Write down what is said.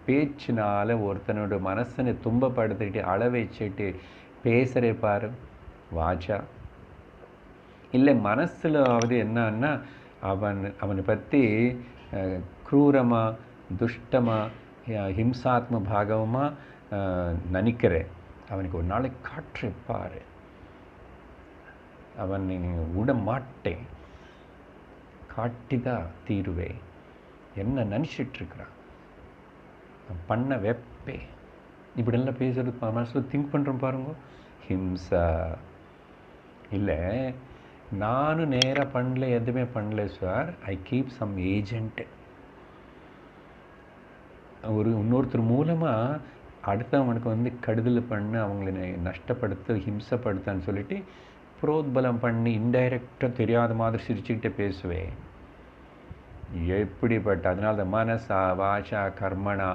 பேச்சினால் ஒருத்தனோட மனசனை துன்பப்படுத்திட்டு அள வச்சுட்டு பேசுகிற பாரு வாச்சா. இல்லை மனசில் என்னன்னா அவனை பற்றி க்ரூரமாக துஷ்டமாக ஹிம்சாத்ம பாகவமாக நினைக்கிறேன். அவனுக்கு ஒரு நாளைக்கு காற்றுப்பார், அவன் விட மாட்டேன், காட்டிதான் தீருவேன். என்ன நினச்சிட்ருக்கிறான், பண்ண வெப்பே. இப்படிலாம் பேசுகிறது மனசில் திங்க் பண்ணுறோம் பாருங்க. ஹிம்சா இல்லை, நானும் நேராக பண்ணல, எதுவுமே பண்ணல sir. I keep some agent. இன்னொருத்தர் மூலமாக அடுத்தவனுக்கு கெடுதல் பண்ண அவங்களை நஷ்டப்படுத்த ஹிம்சப்படுத்தான்னு சொல்லிட்டு புரோத்பலம் பண்ணி இன்டைரக்டாக தெரியாத மாதிரி சிரிச்சுக்கிட்டே பேசுவேன். எப்படிப்பட்ட அதனால மனசா வாச்சா கர்மனா